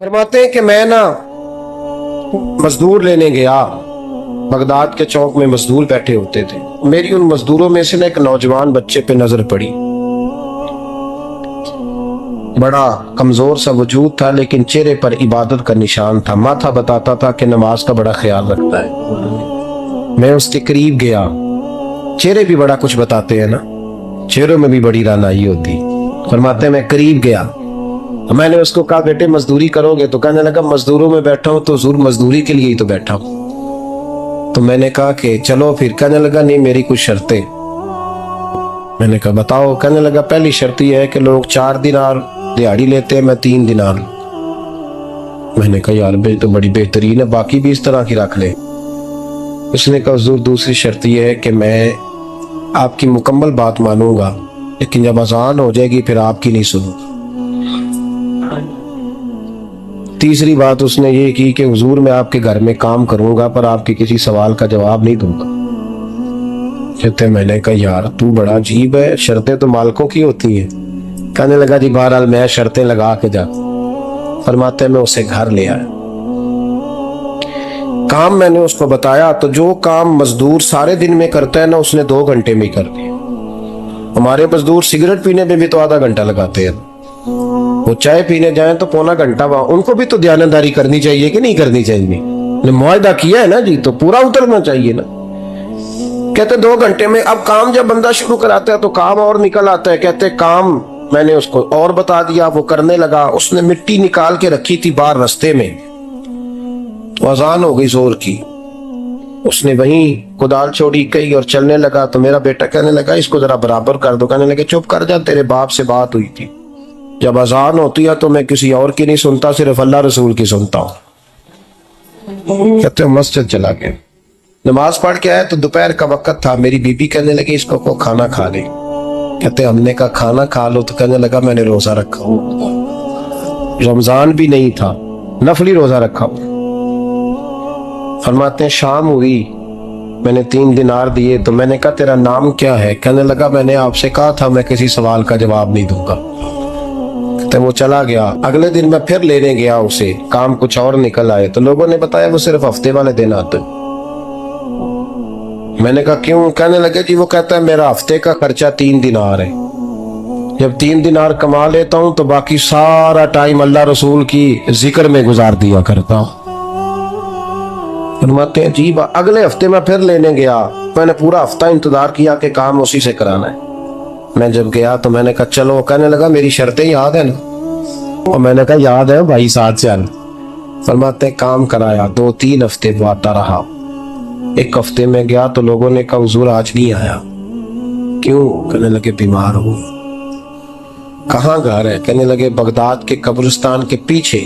फरमाते हैं कि मैं ना मजदूर लेने गया। बगदाद के चौक में मजदूर बैठे होते थे। मेरी उन मजदूरों में से ना एक नौजवान बच्चे पे नजर पड़ी। बड़ा कमजोर सा वजूद था, लेकिन चेहरे पर इबादत का निशान था। माथा बताता था कि नमाज का बड़ा ख्याल रखता है। मैं उसके करीब गया। चेहरे भी बड़ा कुछ बताते हैं ना, चेहरों में भी बड़ी रानाई होती। फरमाते हैं मैं करीब गया, मैंने उसको कहा बेटे मजदूरी करोगे? तो कहने लगा मजदूरों में बैठा हूं तो जरूर मजदूरी के लिए ही तो बैठा हूं। तो मैंने कहा कि चलो फिर। कहने लगा नहीं, मेरी कुछ शर्तें। मैंने कहा बताओ। कहने लगा पहली शर्त यह है कि लोग 4 दिनार दिहाड़ी लेते हैं, मैं 3 दिनार। मैंने कहा यार भाई तो बड़ी बेहतरीन है, बाकी भी इस तरह की रख ले। उसने कहा हुजूर दूसरी शर्त यह है कि मैं आपकी मुकम्मल बात मानूंगा, लेकिन जब अजान हो जाएगी फिर आपकी नहीं सुनूंगा। तीसरी बात उसने ये की कि हुजूर मैं आपके घर में काम करूंगा पर आपके किसी सवाल का जवाब नहीं दूंगा। कहते मैंने कहा यार तू बड़ा अजीब है, शर्तें तो मालिकों की होती हैं। कहने लगा जी बहरहाल मैं शर्तें लगा के जा। फरमाते मैं उसे घर ले आया। काम मैंने उसको बताया तो जो काम मजदूर सारे दिन में करता है ना, उसने 2 घंटे में कर दिया। हमारे मजदूर सिगरेट पीने में भी तो आधा घंटा लगाते हैं, वो चाय पीने जाएं तो पौना घंटा। उनको भी तो ध्यानदारी करनी चाहिए कि नहीं करनी चाहिए? मुआहदा किया है ना जी, तो पूरा उतरना चाहिए ना। कहते 2 घंटे में। अब काम जब बंदा शुरू कराता है तो काम और निकल आता है। कहते काम मैंने उसको और बता दिया, वो करने लगा। उसने मिट्टी निकाल के रखी थी बाहर रास्ते में, तो अजान हो गई जोर की। उसने वहीं कुदाल छोड़ी कही और चलने लगा। तो मेरा बेटा कहने लगा इसको जरा बराबर कर दो। कहने लगे चुप कर जा, तेरे बाप से बात हुई थी, जब अजान होती है तो मैं किसी और की नहीं सुनता, सिर्फ अल्लाह रसूल की सुनता हूँ। कहते मस्जिद चला गया, नमाज पढ़ के आया तो दोपहर का वक्त था। मेरी बीबी कहने लगी इसको को खाना खा ले। कहते हमने कहा खाना खा लो। तो कहने लगा मैंने रोजा रखा हूँ, रमजान भी नहीं था, नफली रोजा रखा हूँ। फरमाते हैं शाम हुई, मैंने 3 दिनार दिए। तो मैंने कहा तेरा नाम क्या है? कहने लगा मैंने आपसे कहा था मैं किसी सवाल का जवाब नहीं दूंगा। तो वो चला गया। अगले दिन मैं फिर लेने गया उसे, काम कुछ और निकल आए। तो लोगों ने बताया वो सिर्फ हफ्ते वाले दिन आते। मैंने कहा क्यों? कहने लगे जी वो कहता है मेरा हफ्ते का खर्चा 3 दिनार है, जब 3 दिनार कमा लेता हूं तो बाकी सारा टाइम अल्लाह रसूल की जिक्र में गुजार दिया करता हूं। फरमाते हैं जी अगले हफ्ते मैं फिर लेने गया। मैंने पूरा हफ्ता इंतजार किया कि काम उसी से कराना है। मैं जब गया तो मैंने कहा चलो। कहने लगा मेरी शर्तें याद है ना? और मैंने कहा याद है भाई, साथ चल। फरमाते काम कराया। 2-3 हफ्ते वो आता रहा। एक हफ्ते में गया तो लोगों ने कहा हुजूर आज नहीं आया। क्यों? कहने लगे बीमार हो। कहाँ घर है? कहने लगे बगदाद के कब्रिस्तान के पीछे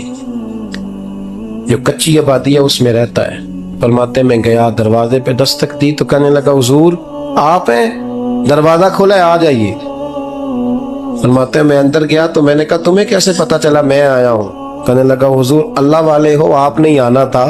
जो कच्ची आबादी है उसमें रहता है। फरमाते मैं गया, दरवाजे पे दस्तक दी तो कहने लगा हुजूर आप हैं? दरवाजा खोला है, आ जाइए। फरमाते मैं अंदर गया तो मैंने कहा तुम्हें कैसे पता चला मैं आया हूँ? कहने लगा हुजूर अल्लाह वाले हो, आप नहीं आना था,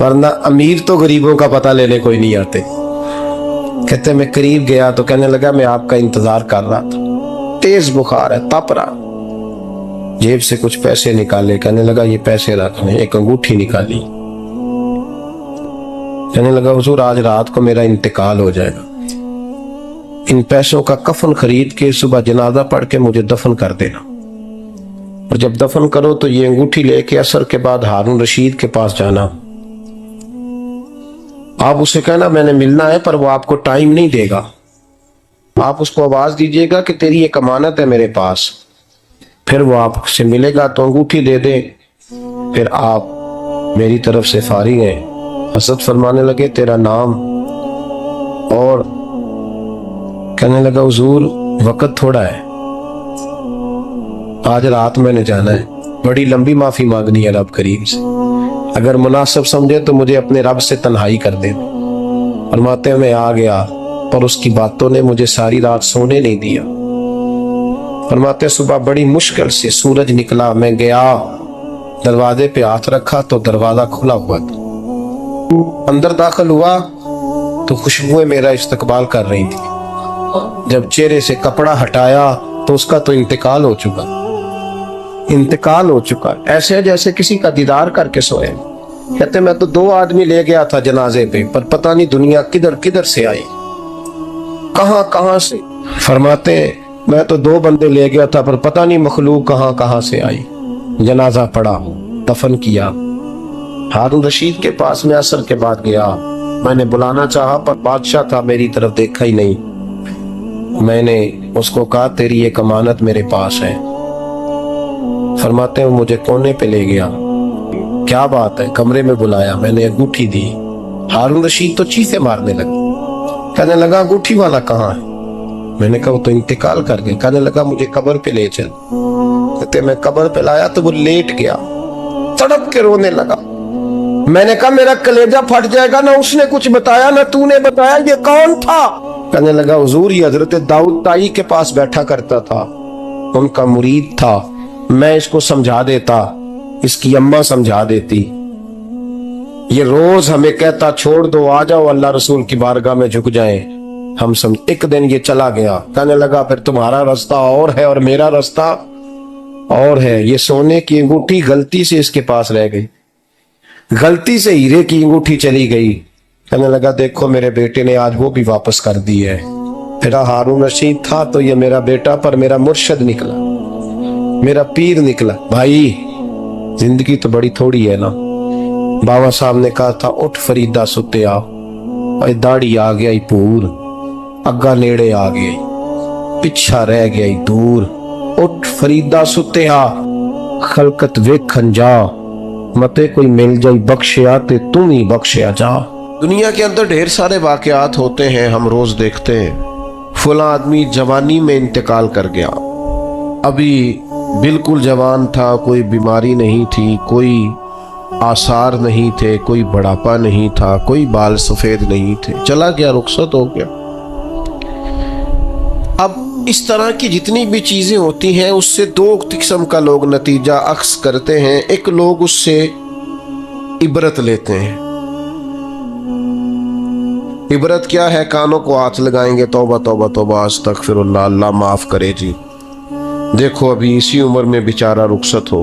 वरना अमीर तो गरीबों का पता लेने कोई नहीं आते। कहते मैं करीब गया तो कहने लगा मैं आपका इंतजार कर रहा था, तेज बुखार है, तप रहा। जेब से कुछ पैसे निकाले। कहने लगा ये पैसे रखने। एक अंगूठी निकाली। कहने लगा हुजूर आज रात को मेरा इंतकाल हो जाएगा, इन पैसों का कफन खरीद के सुबह जनाजा पढ़ के मुझे दफन कर देना, और जब दफन करो तो ये अंगूठी लेके असर के बाद हारून रशीद के पास जाना। आप उसे कहना मैंने मिलना है पर वो आपको टाइम नहीं देगा। आप उसको आवाज दीजिएगा कि तेरी एक अमानत है मेरे पास। फिर वो आपसे मिलेगा तो अंगूठी दे दे, फिर आप मेरी तरफ से फारिग हैं। हसरत फरमाने लगे तेरा नाम? और कहने लगा हुजूर वक्त थोड़ा है, आज रात मैंने जाना है, बड़ी लंबी माफी मांगनी है रब करीम से, अगर मुनासिब समझे तो मुझे अपने रब से तन्हाई कर दे। फरमाते मैं आ गया पर उसकी बातों ने मुझे सारी रात सोने नहीं दिया। फरमाते सुबह बड़ी मुश्किल से सूरज निकला, मैं गया दरवाजे पे हाथ रखा तो दरवाजा खुला हुआ था। अंदर दाखिल हुआ तो खुशबुएं मेरा इस्तकबाल कर रही थी। जब चेहरे से कपड़ा हटाया तो उसका तो इंतकाल हो चुका। इंतकाल हो चुका, ऐसे जैसे किसी का दीदार करके सोए। कहते मैं तो 2 आदमी ले गया था जनाजे पे, पर पता नहीं दुनिया किधर किधर से आई, कहां कहां से। फरमाते मैं तो 2 बंदे ले गया था, पर पता नहीं मखलूक कहां कहां से आई। जनाजा पड़ा, दफन किया। हारून रशीद के पास में असर के बाद गया, मैंने बुलाना चाहा पर बादशाह था, मेरी तरफ देखा ही नहीं। मैंने उसको कहा तेरी एक अमानत मेरे पास है। फरमाते हैं मुझे कोने पे ले गया, क्या बात है, कमरे में बुलाया, मैंने अंगूठी दी। हारून रशीद तो चीखे मारने लगे, कहने लगा अंगूठी वाला कहाँ है। मैंने कहा वो तो इंतकाल कर गए। कहने लगा मुझे कब्र पे ले चल। कहते मैं कब्र पे लाया तो वो लेट गया, तड़प के रोने लगा। मैंने कहा मेरा कलेजा फट जाएगा, ना उसने कुछ बताया ना तूने बताया, ये कौन था। कहने लगा हुजूर ये हजरत दाऊद ताई के पास बैठा करता था, उनका मुरीद था, मैं इसको समझा देता, इसकी अम्मा समझा देती, ये रोज हमें कहता छोड़ दो आ जाओ अल्लाह रसूल की बारगाह में झुक जाएं, हम समझ। एक दिन ये चला गया। कहने लगा फिर तुम्हारा रास्ता और है और मेरा रास्ता और है। ये सोने की अंगूठी गलती से इसके पास रह गई, गलती से हीरे की अंगूठी चली गई। कहने लगा देखो मेरे बेटे ने आज वो भी वापस कर दी है। फिर हारून रशीद था तो ये मेरा बेटा, पर मेरा मुर्शद निकला, मेरा पीर निकला। भाई जिंदगी तो बड़ी थोड़ी है ना। बाबा साहब ने कहा था उठ फरीदा सुते आ, दाढ़ी आ गया ही पूर, अग्गा नेड़े आ गया, पिछा रह गया ही दूर। उठ फरीदा सुते आ, खलकत वेखन जा, मते कोई मिल जाई बख्शिया ते तुम ही बख्शिया जा। दुनिया के अंदर ढेर सारे वाकयात होते हैं, हम रोज देखते हैं। फला आदमी जवानी में इंतकाल कर गया, अभी बिल्कुल जवान था, कोई बीमारी नहीं थी, कोई आसार नहीं थे, कोई बढ़ापा नहीं था, कोई बाल सफेद नहीं थे, चला गया, रुखसत हो गया। अब इस तरह की जितनी भी चीजें होती हैं उससे 2 किस्म का लोग नतीजा अक्स करते हैं। एक लोग उससे इबरत लेते हैं। इबरत क्या है? कानों को हाथ लगाएंगे, तौबा तौबा तौबा अस्तगफिरुल्लाह, अल्लाह माफ करे जी, देखो अभी इसी उम्र में बेचारा रुखसत हो,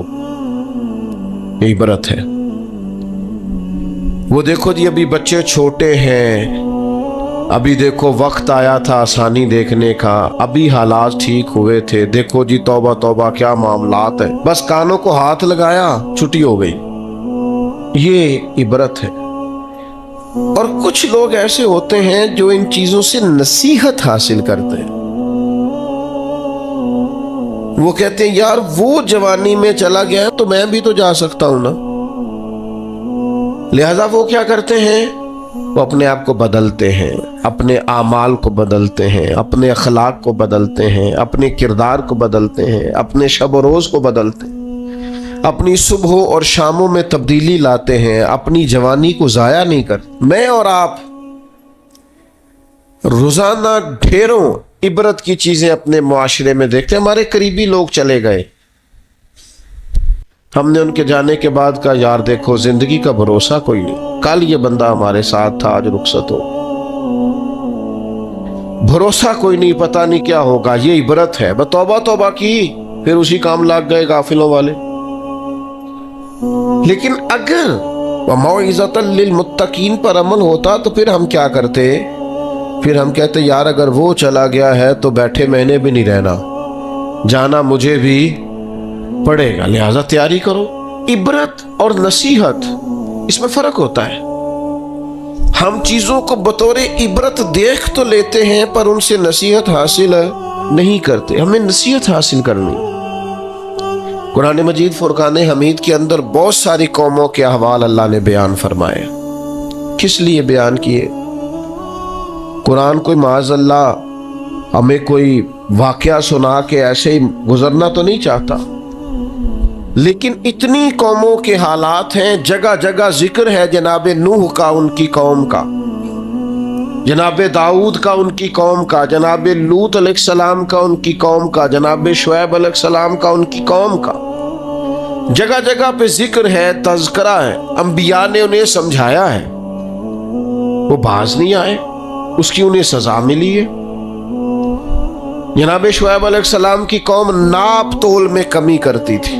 ये इबरत है। वो देखो जी अभी बच्चे छोटे हैं, अभी देखो वक्त आया था आसानी देखने का, अभी हालात ठीक हुए थे, देखो जी तौबा तौबा क्या मामलात है, बस कानों को हाथ लगाया छुट्टी हो गई, ये इबरत है। और कुछ लोग ऐसे होते हैं जो इन चीजों से नसीहत हासिल करते हैं। वो कहते हैं यार वो जवानी में चला गया तो मैं भी तो जा सकता हूं ना। लिहाजा वो क्या करते हैं, वो अपने आप को बदलते हैं, अपने आमाल को बदलते हैं, अपने अखलाक को बदलते हैं, अपने किरदार को बदलते हैं, अपने शब रोज को बदलते हैं, अपनी सुबह और शामों में तब्दीली लाते हैं, अपनी जवानी को जाया नहीं करते। मैं और आप रोजाना ढेरों इबरत की चीजें अपने मुआशरे में देखते हैं। हमारे करीबी लोग चले गए, हमने उनके जाने के बाद कहा यार देखो जिंदगी का भरोसा कोई नहीं, कल ये बंदा हमारे साथ था आज रुखसत हो, भरोसा कोई नहीं, पता नहीं क्या होगा। ये इबरत है। तौबा तौबा की, फिर उसी काम लग गए गाफिलों वाले। लेकिन अगर मौइज़तन लिल मुत्तकीन पर अमल होता तो फिर हम क्या करते, फिर हम कहते यार अगर वो चला गया है तो बैठे मैंने भी नहीं रहना, जाना मुझे भी पड़ेगा, लिहाजा तैयारी करो। इबरत और नसीहत इसमें फर्क होता है। हम चीजों को बतौर इबरत देख तो लेते हैं पर उनसे नसीहत हासिल नहीं करते। हमें नसीहत हासिल करनी। कुरान मजीद फुरकान हमीद के अंदर बहुत सारी कौमों के अहवाल अल्लाह ने बयान फरमाए। किस लिए बयान किए? कुरान कोई माज़अल्लाह हमें कोई वाकया सुना के ऐसे ही गुजरना तो नहीं चाहता, लेकिन इतनी कौमों के हालात हैं, जगह जगह जिक्र है जनाब नूह का उनकी कौम का, जनाब दाऊद का उनकी कौम का, जनाब लूत अलैहिस्सलाम का उनकी कौम का, जनाब शुएब अलैहिस्सलाम का उनकी कौम का। जगह जगह पे जिक्र है, तज़किरा है, अंबिया ने उन्हें समझाया है, वो बाज नहीं आए, उसकी उन्हें सजा मिली है। जनाब शुएब अलैहिस्सलाम की कौम नाप तोल में कमी करती थी,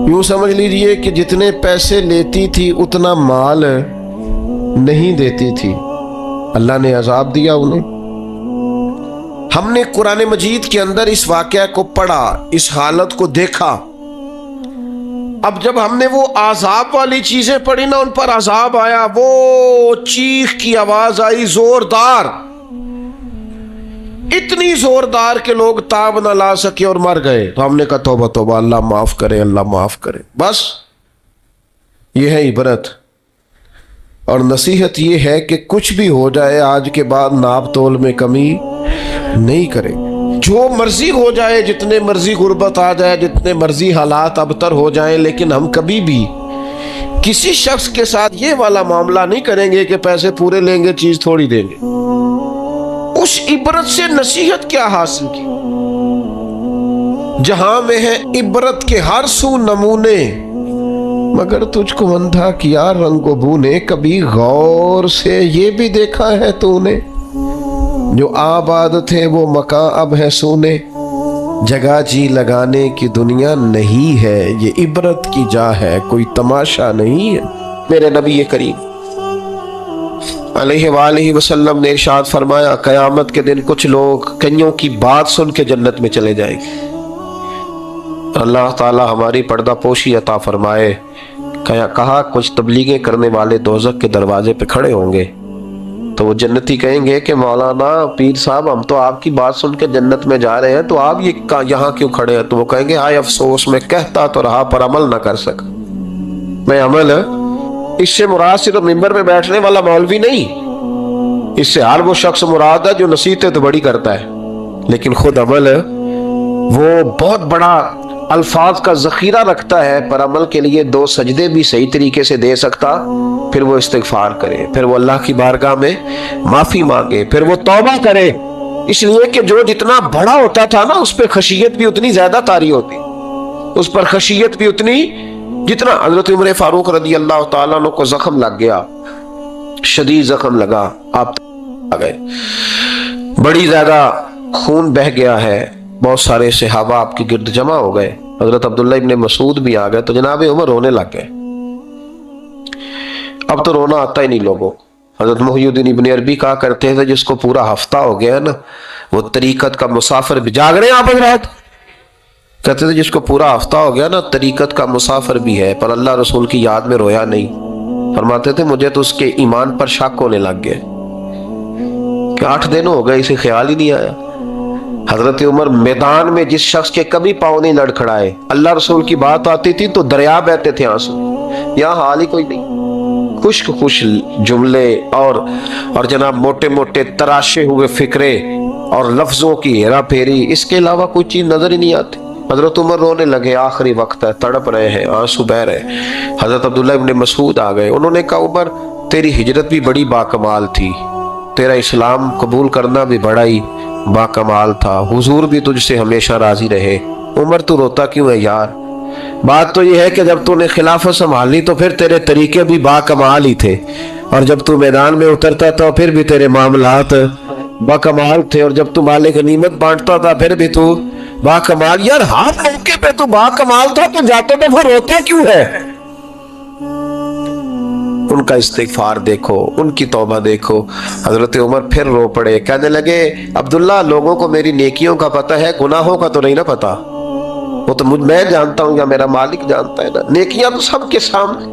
यूं समझ लीजिए कि जितने पैसे लेती थी उतना माल नहीं देती थी, अल्लाह ने अजाब दिया उन्हें। हमने कुरान मजीद के अंदर इस वाक़या को पढ़ा, इस हालत को देखा। अब जब हमने वो आजाब वाली चीजें पढ़ी ना, उन पर आजाब आया, वो चीख की आवाज आई जोरदार, इतनी जोरदार के लोग ताब न ला सके और मर गए। तो हमने कहा तौबा तौबा, अल्लाह माफ करे, अल्लाह माफ करे। बस ये है इबरत और नसीहत, ये है कि कुछ भी हो जाए आज के बाद नाप तोल में कमी नहीं करे। जो मर्जी हो जाए, जितने मर्जी गुर्बत आ जाए, जितने मर्जी हालात अबतर हो जाए, लेकिन हम कभी भी किसी शख्स के साथ ये वाला मामला नहीं करेंगे कि पैसे पूरे लेंगे चीज थोड़ी देंगे। उस इबरत से नसीहत क्या हासिल की? जहां में है इबरत के हर सू नमूने, मगर तुझको अंधा किया रंगो बू ने, कभी गौर से ये भी देखा है तूने, जो आबाद थे वो मकान अब है सोने, जगह जी लगाने की दुनिया नहीं है, ये इबरत की जा है, कोई तमाशा नहीं है। मेरे नबी करीम अलैहि वसल्लम ने इरशाद फरमाया, कयामत के दिन कुछ लोग कईयों की बात सुन के जन्नत में चले जाएंगे। अल्लाह ताला हमारी पर्दा पोशी अता फरमाए। कहा कुछ तबलीगें करने वाले दोज़ख के दरवाजे पे खड़े होंगे तो वो जन्नती कहेंगे कि मौलाना पीर साहब, हम तो आपकी बात सुन के जन्नत में जा रहे हैं, तो आप ये यहाँ क्यों खड़े हैं? तो वो कहेंगे हाय अफसोस, मैं कहता तो रहा पर अमल ना कर सका। मैं अमल, इससे मुराद सिर्फ मिंबर में बैठने वाला मौलवी नहीं, इससे हर वो शख्स मुराद है जो नसीहतें तो बड़ी करता है लेकिन खुद अमल वो बहुत बड़ा अल्फाज का ज़ख़ीरा रखता है, पर अमल के लिए 2 सजदे भी सही तरीके से दे सकता, फिर वो इस्तिग़फ़ार करे, फिर वो अल्लाह की बारगाह में माफ़ी मांगे, फिर वो तौबा करे। इसलिए कि जो जितना बड़ा होता था ना, उस पर खशियत भी उतनी ज़्यादा तारी होती, उस पर खशियत भी उतनी, जितना हज़रत उमर फ़ारूक रज़ी अल्लाह ताला अन्हु को ज़ख्म लग गया, शदीद ज़ख्म लगा, आप आ गए, बड़ी ज़्यादा खून बह गया है, बहुत सारे सहाबा आपके गिर्द जमा हो गए, हजरत अब्दुल्ला इब्ने मसूद भी आ गए, तो जनाब उमर रोने लग गए। अब तो रोना आता ही नहीं लोगों। हजरत मुहय्यिद्दीन इब्ने अरबी कहा करते थे, जिसको पूरा हफ्ता हो गया ना, वो तरीकत का मुसाफिर भी, जाग रहे हैं आप हजरत, कहते थे जिसको पूरा हफ्ता हो गया ना, तरीकत का मुसाफिर भी है, पर अल्लाह रसूल की याद में रोया नहीं। फरमाते थे मुझे तो उसके ईमान पर शक होने लग गया कि 8 दिन हो गए, इसे ख्याल ही नहीं आया। हजरत उमर मैदान में जिस शख्स के कभी पाँव नहीं लड़खड़ाए, अल्लाह रसूल की बात आती थी तो दरिया बहते थे आंसू, यहाँ हाल ही कोई नहीं। खुश्क खुश जुमले और जनाब मोटे मोटे तराशे हुए फिक्रे और लफ्जों की हेरा फेरी, इसके अलावा कोई चीज नजर ही नहीं आती। हजरत उमर रोने लगे, आखिरी वक्त है, तड़प रहे हैं, आंसू बह रहे। हजरत अब्दुल्ला इब्ने मसूद आ गए, उन्होंने कहा उमर तेरी हिजरत भी बड़ी बाकमाल थी, तेरा इस्लाम कबूल करना भी बड़ा ही बाकमाल था, हुजूर भी तुझसे हमेशा राजी रहे। उमर तू रोता क्यों है यार? बात तो यह है कि जब तूने खिलाफत संभाली तो फिर तेरे तरीके भी बाकमाल ही थे, और जब तू मैदान में उतरता था फिर भी तेरे मामलात बाकमाल थे, और जब तू माले गनीमत बांटता था फिर भी तू बाकमाल। यार हर मौके पे तू बाकमाल था, तो जाते तो फिर रोते क्यों है? उनका इस्तिग़फ़ार देखो, उनकी तौबा देखो। हजरत उमर फिर रो पड़े, कहने लगे अब्दुल्ला लोगों को मेरी नेकियों का पता है, गुनाहों का तो नहीं ना पता। वो तो मैं जानता हूँ या मेरा मालिक जानता है ना, नेकियां तो सबके सामने,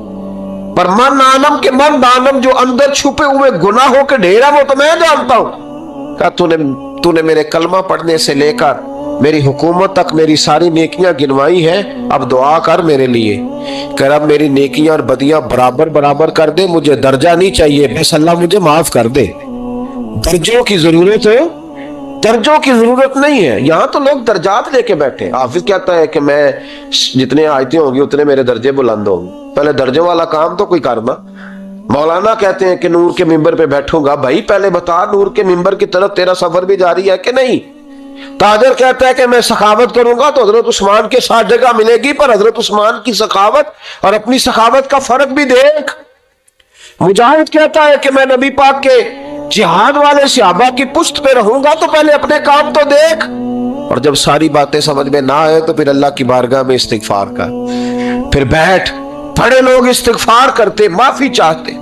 पर मन आलम के मन दानम जो अंदर छुपे हुए गुनाहों के ढेर है वो तो मैं जानता हूँ। कहा तूने मेरे कलमा पढ़ने से लेकर मेरी हुकूमत तक मेरी सारी नेकियां गिनवाई है, अब दुआ कर मेरे लिए, कर अब मेरी नेकियां और बदियां बराबर बराबर कर दे, मुझे दर्जा नहीं चाहिए, बस अल्लाह मुझे माफ कर दे। दर्जों की जरूरत है, दर्जों की जरूरत नहीं है। यहाँ तो लोग दर्जात लेके बैठे। हाफिज कहता है कि मैं जितने आयतें होंगी उतने मेरे दर्जे बुलंद होंगे, पहले दर्जों वाला काम तो कोई करना। मौलाना कहते हैं कि नूर के मिंबर पे बैठूंगा, भाई पहले बता नूर के मिंबर की तरफ तेरा सफर भी जारी है कि नहीं। ताजर कहता है कि मैं सखावत करूंगा तो हजरत उस्मान के साथ जगह मिलेगी, पर हजरत उस्मान की सखावत और अपनी सखावत का फर्क भी देख। मुजाहिद कहता है कि मैं नबी पाक के जिहाद वाले सहाबा की पुश्त पे रहूंगा, तो पहले अपने काम तो देख। और जब सारी बातें समझ में ना आए तो फिर अल्लाह की बारगाह में इस्तिग़फ़ार कर, फिर बैठ, बड़े लोग इस्तिगफार करते, माफी चाहते,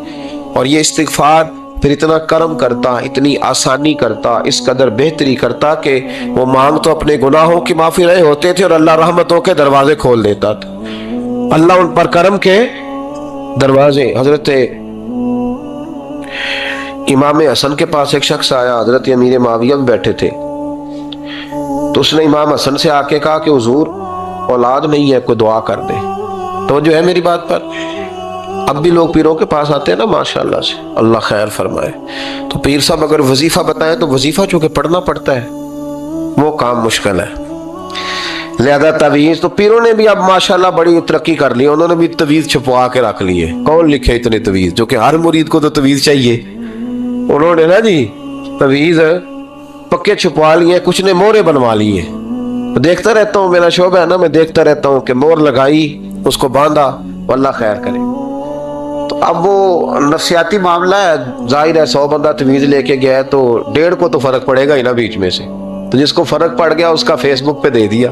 और ये इस्तिगफार फिर इतना करम करता, इतनी आसानी करता, इस कदर बेहतरी करता कि वो मांग तो अपने गुनाहों की माफी रहे होते थे और अल्लाह रहमतों के दरवाजे खोल देता था। अल्लाह उन पर करम के दरवाजे। हजरत इमाम हसन के पास एक शख्स आया, हजरत अमीर माविया में बैठे थे, तो उसने इमाम हसन से आके कहा कि हुजूर औलाद नहीं है, कोई दुआ कर दे। तो जो है मेरी बात पर, अब भी लोग पीरों के पास आते हैं ना, माशाल्लाह से, अल्लाह खैर फरमाए, तो पीर साहब अगर वजीफा बताएं तो वजीफा चूंकि पढ़ना पड़ता है वो काम मुश्किल है, लिहाजा तवीज तो पीरों ने भी अब माशाल्लाह बड़ी तरक्की कर ली, उन्होंने भी तवीज छुपवा के रख ली है। कौन लिखे इतने तवीज, जो कि हर मुरीद को तो तवीज चाहिए, उन्होंने ना जी तवीज पक्के छुपवा लिए, कुछ ने मोहरे बनवा लिए। तो देखता रहता हूँ, मेरा शोबा है ना, मैं देखता रहता हूँ कि मोहर लगाई, उसको बांधा, अल्लाह खैर करे। तो अब वो नफसियाती मामला है, जाहिर है 100 बंदा तवीज लेके गया है तो 1.5 को तो फर्क पड़ेगा ही ना बीच में से, तो जिसको फर्क पड़ गया उसका फेसबुक पे दे दिया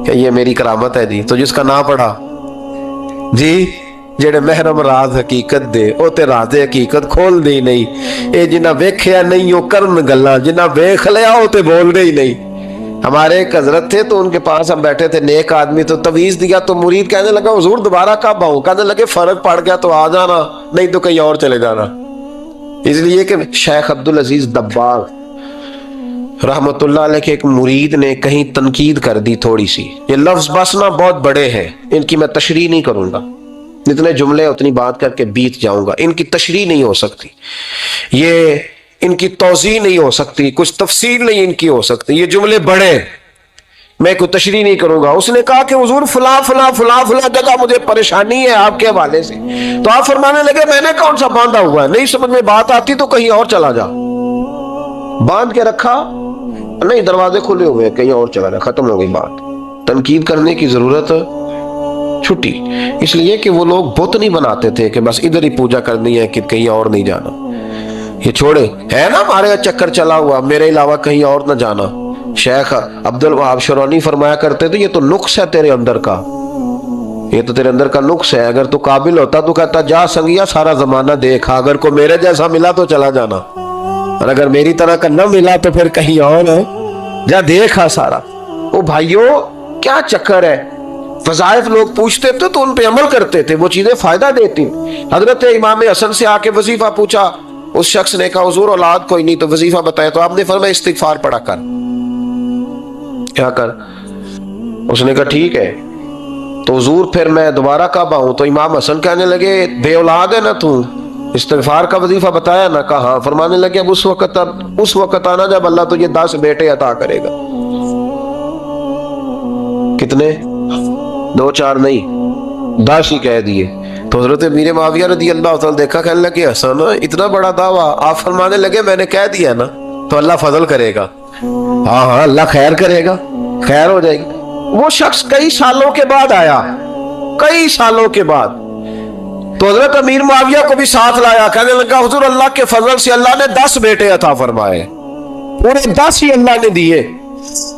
कि ये मेरी करामत है जी, तो जिसका ना पड़ा जी, जेड़े महरम राज हकीकत दे ओ ते राज हकीकत खोल दे नहीं, ये जिन्ना वेख्या नहीं ओ करन गल्ला, जिन्ना वेख लिया ओ ते बोल दे ही नहीं। हमारे एक हजरत थे तो उनके पास हम बैठे थे, नेक आदमी, तो तवीज दिया तो मुरीद कहने लगा हुजूर दोबारा कब आऊं, कहने लगे फर्क पड़ गया तो आ जाना, नहीं तो कहीं और चले जाना। इसलिए कि शेख अब्दुल अजीज दब्बाग रहमतुल्लाह अलैह के एक मुरीद ने कहीं तनकीद कर दी थोड़ी सी, ये लफ्ज बस ना बहुत बड़े हैं, इनकी मैं तशरीह नहीं करूंगा, जितने जुमले उतनी बात करके बीत जाऊंगा, इनकी तशरीह नहीं हो सकती, ये इनकी तौज़ीह नहीं हो सकती, कुछ तफसील नहीं इनकी हो सकती, ये जुमले बड़े, मैं कोई तशरीह नहीं करूंगा। उसने कहा कि हुजूर फला फला फला फला जगह मुझे परेशानी है आपके हवाले से, तो आप फरमाने लगे मैंने कौन सा बांधा हुआ है, नहीं समझ में बात आती तो कहीं और चला जा, बांध के रखा नहीं, दरवाजे खुले हुए कहीं और चला जा, खत्म हो गई बात। तनकीद करने की जरूरत छुट्टी, इसलिए कि वो लोग बुत नहीं बनाते थे कि बस इधर ही पूजा करनी है कि कहीं और नहीं जाना, ये छोड़े है ना हमारे चक्कर चला हुआ, मेरे अलावा कहीं और ना जाना। शेख अब्दुल वहाब शरौनी फरमाया करते थे ये तो नुक्स है तेरे अंदर का, ये तो तेरे अंदर का नुक्स है, अगर तू काबिल होता तो कहता जा संगिया सारा जमाना देखा, अगर को मेरे जैसा मिला तो चला जाना, और अगर मेरी तरह का न मिला तो फिर कहीं और है, जा देखा सारा। ओ भाइयों क्या चक्कर है, वज़ाइफ लोग पूछते थे तो उन पे अमल करते थे, वो चीजें फायदा देती। हजरत इमाम हसन से आके वजीफा पूछा, उस शख्स ने कहा हुजूर औलाद कोई नहीं, तो वजीफा बताया, तो आपने फरमाया इस्तिगफार पढ़ा कर, क्या कर, उसने कहा ठीक है। तो हुजूर फिर मैं दोबारा कब आऊं, तो इमाम हसन कहने लगे बे औलाद है ना तू, इस्तिगफार का वजीफा बताया ना, कहा, फरमाने लगे अब उस वक्त आना जब अल्लाह तुझे 10 बेटे अता करेगा। कितने, 2-4 नहीं, 10 ही कह दिए। तो हजरत अमीर माविया रज़ी अल्लाह तआला देखा, कहने लगे हसन इतना बड़ा दावा, आप फरमाने लगे मैंने कह दिया ना तो अल्लाह फजल करेगा, हाँ हाँ अल्लाह खैर करेगा, खैर हो जाएगी। वो शख्स कई सालों के बाद आया, कई सालों के बाद, तो हजरत अमीर माविया को भी साथ लाया, कहने लगा हुजूर अल्लाह के फजल से अल्लाह ने 10 बेटे अता फरमाए, पूरे 10 ही अल्लाह ने दिए।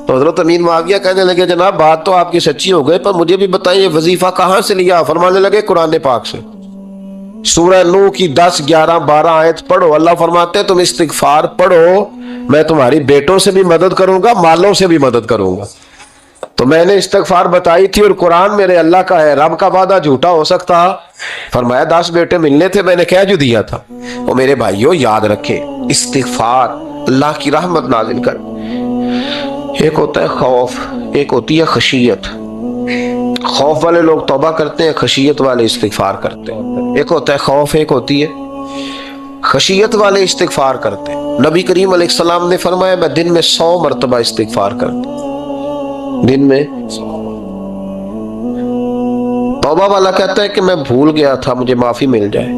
तो हजरत अमीर माविया कहने लगे जनाब बात तो आपकी सच्ची हो गई, पर मुझे भी बताइए वजीफा कहां से लिया। फरमाने लगे कुरान पाक से, सूरह नूह की 10, 11, 12 आयत पढ़ो, अल्लाह फरमाते तुम इस्तिगफार पढ़ो, मैं तुम्हारी बेटों से भी मदद करूंगा, मालों से भी मदद करूंगा। तो मैंने इस्तिगफार बताई थी और कुरान मेरे अल्लाह का है, रब का वादा झूठा हो सकता। फरमाया 10 बेटे मिलने थे, मैंने कह जो दिया था। और मेरे भाइयों याद रखे इस्तिगफार अल्लाह की रहमत नाजिल कर। एक होता है खौफ, एक होती है खशियत। खौफ वाले लोग तौबा करते हैं, खशियत वाले इस्तिगफार करते हैं। एक होता है खौफ, एक होती है खशियत वाले इस्तिगफार करते हैं। नबी करीम अलैहिस्सलाम ने फरमाया मैं दिन में 100 मरतबा इस्तिगफार करता, दिन में। तौबा वाला कहता है कि मैं भूल गया था, मुझे माफी मिल जाए,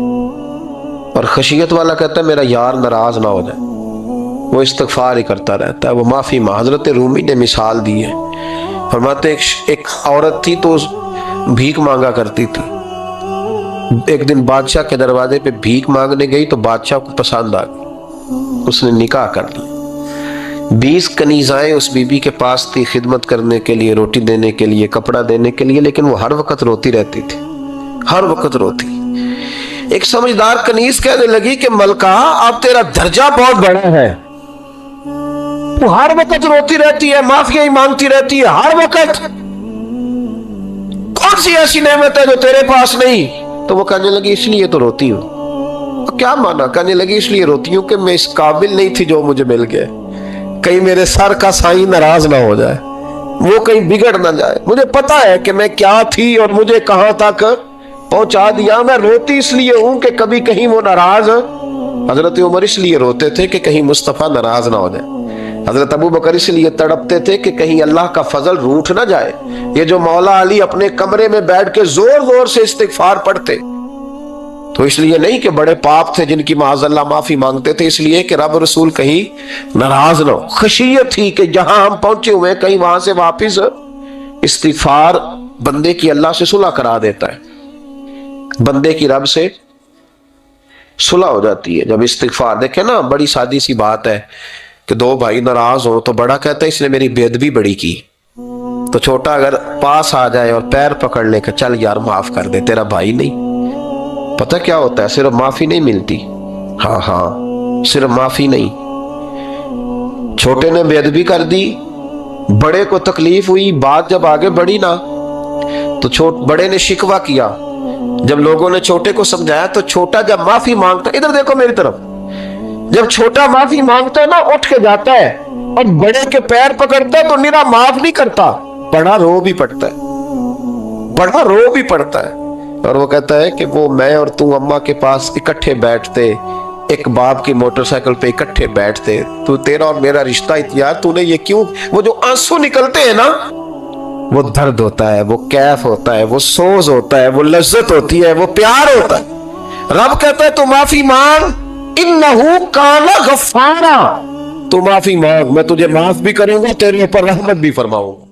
और खशियत वाला कहता है मेरा यार नाराज ना हो जाए, वो इस्तिगफार ही करता रहता है, वो माफी। हजरत रूमी ने मिसाल दी है, फरमाते एक औरत थी तो भीख मांगा करती थी। एक दिन बादशाह के दरवाजे पे भीख मांगने गई तो बादशाह को पसंद आ गई, उसने निकाह कर लिया। 20 कनीज़ाएं उस बीबी के पास थी खिदमत करने के लिए, रोटी देने के लिए, कपड़ा देने के लिए, लेकिन वो हर वक्त रोती रहती थी, हर वक्त रोती। एक समझदार कनीज कहने लगी कि मलका अब तेरा दर्जा बहुत बड़ा है, वो हर वक्त रोती रहती है, माफिया ही मांगती रहती है हर वक्त, कौन सी ऐसी नेमत है जो तेरे पास नहीं? तो वो कहने लगी इसलिए तो रोती हूँ। तो क्या माना? कहने लगी इसलिए रोती हूँ कि मैं इस काबिल नहीं थी जो मुझे मिल गया, कहीं मेरे सर का साईं नाराज ना हो जाए, वो कहीं बिगड़ ना जाए, मुझे पता है कि मैं क्या थी और मुझे कहां तक पहुंचा दिया, मैं रोती इसलिए हूं कि कभी कहीं वो नाराज। हजरत उमर इसलिए रोते थे कि कहीं मुस्तफा नाराज ना हो जाए, हजरत अबू बकर इसलिए तड़पते थे कि कहीं अल्लाह का फजल रूठ ना जाए। ये जो मौला अली अपने कमरे में बैठ के जोर जोर से इस्तिगफार पढ़ते, तो इसलिए नहीं कि बड़े पाप थे जिनकी माज़अल्लाह माफी मांगते थे, इसलिए कि रब रसूल कहीं नाराज ना हो। खशियत थी कि जहां हम पहुंचे हुए कहीं वहां से वापिस इस्तिगफार बंदे की अल्लाह से सुलह करा देता है, बंदे की रब से सुलह हो जाती है जब इस्तिगफार। देखे ना, बड़ी सादी सी बात है कि दो भाई नाराज हो तो बड़ा कहता है इसने मेरी बेअदबी बड़ी की, तो छोटा अगर पास आ जाए और पैर पकड़ ले कि चल यार माफ कर दे, तेरा भाई नहीं। पता क्या होता है? सिर्फ माफी नहीं मिलती, हाँ हाँ सिर्फ माफी नहीं, छोटे ने बेअदबी कर दी, बड़े को तकलीफ हुई, बात जब आगे बढ़ी ना तो बड़े ने शिकवा किया, जब लोगों ने छोटे को समझाया तो छोटा जब माफी मांगता, इधर देखो मेरी तरफ, जब छोटा माफी मांगता है ना उठ के जाता है और बड़े के पैर पकड़ता है तो निरा माफ नहीं करता, बड़ा रो भी पड़ता है, बड़ा रो भी पड़ता है। और वो कहता है कि वो मैं और तू अम्मा के पास इकट्ठे बैठते, एक बाप की मोटरसाइकिल पे इकट्ठे बैठते, तू तेरा और मेरा रिश्ता यार तूने ये क्यों? वो जो आंसू निकलते हैं ना, वो दर्द होता है, वो कैफ होता है, वो सोज होता है, वो लज्जत होती है, वो प्यार होता है। रब कहता है तू माफी मांग, इन्नहु काना गफ्फारा, तू माफी मांग, मैं तुझे माफ भी करूंगा, तेरे ऊपर रहमत भी फरमाऊंगा।